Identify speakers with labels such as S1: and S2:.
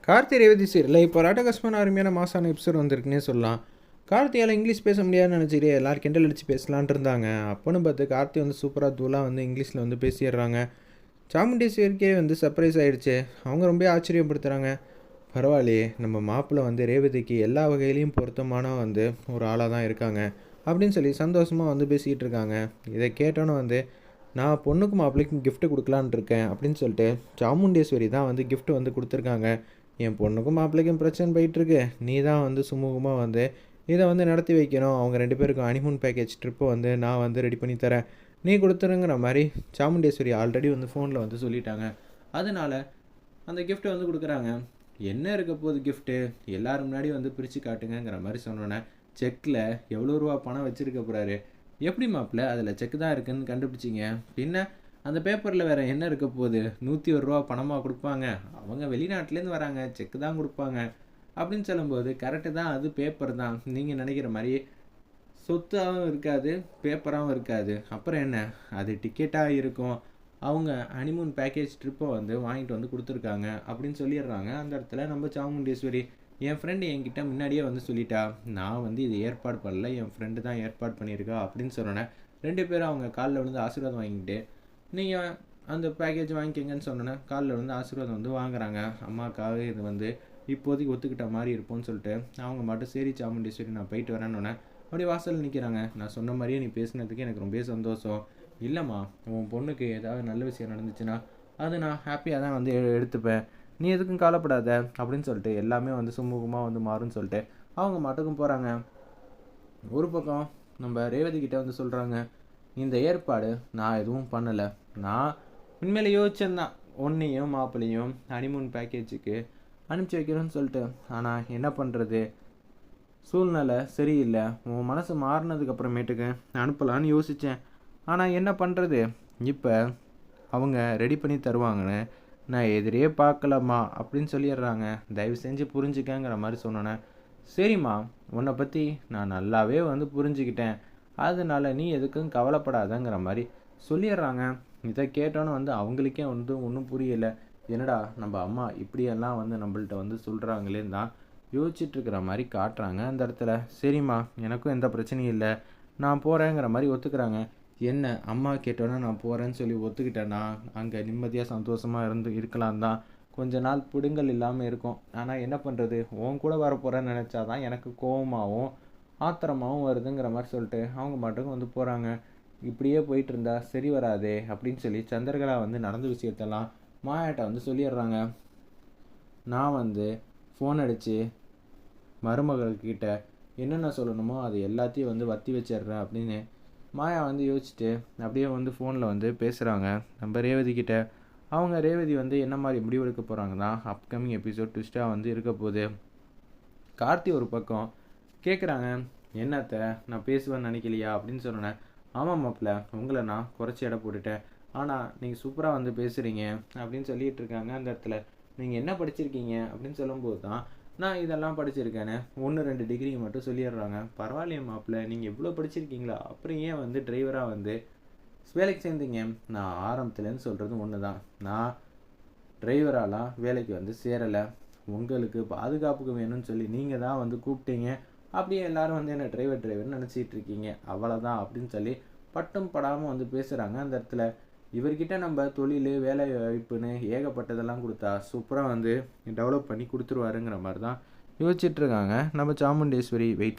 S1: Karthi Revathi serial இப்போ ராட்டகஸ்மான அருமையான மாசான எபிசோட் வந்திருக்குன்னே சொல்லலாம். கார்த்தியால் இங்கிலீஷ் பேச முடியாதுன்னு நினச்சிட்டு எல்லாரும் கிண்டல் அடித்து பேசலான்ட்டு இருந்தாங்க. அப்போன்னு பார்த்து கார்த்தி வந்து சூப்பராக தூளாக வந்து இங்கிலீஷில் வந்து பேசிடுறாங்க. சாமுண்டீஸ்வரிக்கே வந்து சர்ப்ரைஸ் ஆகிடுச்சு. அவங்க ரொம்ப ஆச்சரியப்படுத்துகிறாங்க. பரவாயில்லையே, நம்ம மாப்பிள்ளை வந்து ரேவதிக்கு எல்லா வகையிலையும் பொருத்தமான வந்து ஒரு ஆளாக தான் இருக்காங்க அப்படின்னு சொல்லி சந்தோஷமாக வந்து பேசிக்கிட்டு இருக்காங்க. இதை கேட்டோன்னே வந்து நான் பொண்ணுக்கும் மாப்பிள்ளைக்கும் கிஃப்ட்டு கொடுக்கலான் இருக்கேன் அப்படின்னு சொல்லிட்டு சாமுண்டேஸ்வரி தான் வந்து கிஃப்ட் வந்து கொடுத்துருக்காங்க. என் பொண்ணுக்கும் மாப்பிள்ளைக்கும் பிரச்சனை போயிட்டுருக்கு, நீ தான் வந்து சுமூகமாக வந்து இதை வந்து நடத்தி வைக்கணும். அவங்க 2 பேருக்கும் ஹனிமூன் பேக்கேஜ் ட்ரிப்பை வந்து நான் வந்து ரெடி பண்ணி தரேன், நீ கொடுத்துருங்கிற மாதிரி சாமுண்டேஸ்வரி ஆல்ரெடி வந்து ஃபோனில் வந்து சொல்லிட்டாங்க. அதனால் அந்த கிஃப்ட்டை வந்து கொடுக்குறாங்க. என்ன இருக்க போகுது கிஃப்ட்டு, எல்லோரும் முன்னாடி வந்து பிரித்து காட்டுங்கிற மாதிரி சொன்னோன்னே, செக்கில் எவ்வளோ ரூபா பணம் வச்சுருக்க போகிறாரு, எப்படி மாப்பிள்ள அதில் செக்கு தான் இருக்குதுன்னு கண்டுபிடிச்சிங்க, பின்ன அந்த பேப்பரில் வேறு என்ன இருக்க போகுது, 101 ரூபா பணமாக கொடுப்பாங்க, அவங்க வெளிநாட்டிலேருந்து வராங்க, செக்கு தான் கொடுப்பாங்க அப்படின்னு சொல்லும்போது, கரெக்டு தான், அது பேப்பர் தான், நீங்கள் நினைக்கிற மாதிரி சொத்தாகவும் இருக்காது, பேப்பராகவும் இருக்காது, அப்புறம் என்ன அது டிக்கெட்டாக இருக்கும், அவங்க ஹனிமூன் பேக்கேஜ் ட்ரிப்பை வந்து வாங்கிட்டு வந்து கொடுத்துருக்காங்க அப்படின்னு சொல்லிடுறாங்க. அந்த இடத்துல நம்ம சாமுண்டேஸ்வரி, என் ஃப்ரெண்டு என்கிட்ட முன்னாடியே வந்து சொல்லிட்டா, நான் வந்து இது ஏற்பாடு பண்ணல, என் ஃப்ரெண்டு தான் ஏற்பாடு பண்ணியிருக்கா அப்படின்னு சொன்னோன்னே 2 பேரும் அவங்க காலில் விழுந்து ஆசீர்வாதம் வாங்கிட்டு, நீங்கள் அந்த பேக்கேஜ் வாங்கிக்கிங்கன்னு சொன்னோன்னே காலில் விழுந்து ஆசீர்வாதம் வந்து வாங்குறாங்க. அம்மாவுக்காக இது வந்து இப்போதைக்கு ஒத்துக்கிட்ட மாதிரி இருப்போம்னு சொல்லிட்டு அவங்க மட்டும் சரி சாமுண்டீஸ்வரி நான் போயிட்டு வரேன்னொன்னே அப்படியே வாசலில் நிற்கிறாங்க. நான் சொன்ன மாதிரியே நீ பேசினதுக்கு எனக்கு ரொம்ப சந்தோஷம். இல்லைம்மா, உன் பொண்ணுக்கு ஏதாவது நல்ல விஷயம் நடந்துச்சுன்னா அது நான் ஹாப்பியாக தான் வந்து எடுத்துப்பேன், நீ எதுக்கும் கவலைப்படாத அப்படின்னு சொல்லிட்டு எல்லாமே வந்து சுமூகமாக வந்து மாறும்னு சொல்லிட்டு அவங்க மட்டுக்கும் போகிறாங்க. ஒரு பக்கம் நம்ம ரேவதி கிட்டே வந்து சொல்கிறாங்க, இந்த ஏற்பாடு நான் எதுவும் பண்ணலை, நான் உண்மையிலே யோசிச்சேன்தான் உன்னையும் மாப்பிள்ளையும் ஹனிமூன் பேக்கேஜுக்கு அனுப்பிச்சி வைக்கிறோன்னு சொல்லிட்டு. ஆனால் என்ன பண்ணுறது, சூழ்நிலை சரியில்லை, உன் மனசு மாறினதுக்கப்புறமேட்டுக்கு அனுப்பலான்னு யோசித்தேன். ஆனால் என்ன பண்ணுறது, இப்போ அவங்க ரெடி பண்ணி தருவாங்கன்னு நான் எதிரியே பார்க்கலம்மா அப்படின்னு சொல்லிடுறாங்க. தயவு செஞ்சு புரிஞ்சுக்கங்கிற மாதிரி சொன்னோன்னே, சரிம்மா உன்னை பற்றி நான் நல்லாவே வந்து புரிஞ்சுக்கிட்டேன், அதனால் நீ எதுக்கும் கவலைப்படாதங்கிற மாதிரி சொல்லிடுறாங்க. இதை கேட்டோன்னே வந்து அவங்களுக்கே வந்து ஒன்றும் புரியலை. என்னடா நம்ம அம்மா இப்படியெல்லாம் வந்து நம்மள்ட்ட வந்து சொல்கிறாங்களேன்னு தான் யோசிச்சுட்ருக்கிற மாதிரி காட்டுறாங்க. அந்த இடத்துல சரிம்மா எனக்கும் எந்த பிரச்சனையும் இல்லை, நான் போகிறேங்கிற மாதிரி ஒத்துக்கிறாங்க. என்ன அம்மா கேட்டோன்னே நான் போகிறேன்னு சொல்லி ஒத்துக்கிட்டேன்னா அங்கே நிம்மதியாக சந்தோஷமாக இருக்கலாம் தான், கொஞ்ச நாள் பிடுங்கல் இல்லாமல் இருக்கும். ஆனால் என்ன பண்ணுறது, உன் கூட வரப்போகிறேன்னு நினச்சா தான் எனக்கு கோவமாகவும் ஆத்திரமாகவும் வருதுங்கிற மாதிரி சொல்லிட்டு அவங்க மட்டும் வந்து போகிறாங்க. இப்படியே போயிட்டு இருந்தா சரி வராதே அப்படின்னு சொல்லி சந்திரகலா வந்து நடந்த விஷயத்தெல்லாம் மாயாட்ட வந்து சொல்லிடுறாங்க. நான் வந்து ஃபோன் அடித்து மருமகள்கிட்ட என்னென்ன சொல்லணுமோ அது எல்லாத்தையும் வந்து வத்தி வச்சிடுறேன் அப்படின்னு மாயா வந்து யோசிச்சுட்டு அப்படியே வந்து ஃபோனில் வந்து பேசுகிறாங்க நம்ம ரேவதி கிட்ட. அவங்க ரேவதி வந்து என்ன மாதிரி முடிவெடுக்க போகிறாங்கன்னா அப்கமிங் எபிசோட் ட்விஸ்ட்டாக வந்து இருக்க போகுது. கார்த்தி ஒரு பக்கம் கேட்குறாங்க, என்னத்தை நான் பேசுவேன்னு நினைக்கலையா அப்படின்னு சொன்னேன். ஆமாம் மாப்பிள்ள, உங்களை நான் குறைச்சி எடை போட்டுட்டேன், ஆனால் நீங்கள் சூப்பராக வந்து பேசுகிறீங்க அப்படின்னு சொல்லிகிட்டு இருக்காங்க. அந்த இடத்துல நீங்கள் என்ன படிச்சிருக்கீங்க அப்படின்னு சொல்லும்போது தான் நான் இதெல்லாம் படிச்சிருக்கேன்னு 1-2 டிகிரி மட்டும் சொல்லிடுறாங்க. பரவாயில்லையே மாப்பிள்ள, நீங்கள் இவ்வளோ படிச்சிருக்கீங்களா, அப்புறம் ஏன் வந்து டிரைவராக வந்து வேலைக்கு சேர்ந்தீங்க? நான் ஆரம்பத்துலேருந்து சொல்கிறது ஒன்று தான், நான் டிரைவராலாம் வேலைக்கு வந்து சேரலை, உங்களுக்கு பாதுகாப்புக்கு வேணும்னு சொல்லி நீங்கள் தான் வந்து கூப்பிட்டீங்க, அப்படியே எல்லோரும் வந்து என்ன டிரைவர்னு நினச்சிட்டு இருக்கீங்க, அவ்வளோதான் அப்படின்னு சொல்லி பட்டும் படாமல் வந்து பேசுகிறாங்க. அந்த இடத்துல இவர்கிட்ட நம்ம தொழில் வேலை வாய்ப்புன்னு ஏகப்பட்டதெல்லாம் கொடுத்தா சூப்பராக வந்து டெவலப் பண்ணி கொடுத்துருவாருங்கிற மாதிரி தான் யோசிச்சுட்ருக்காங்க நம்ம சாமுண்டேஸ்வரி. வெயிட்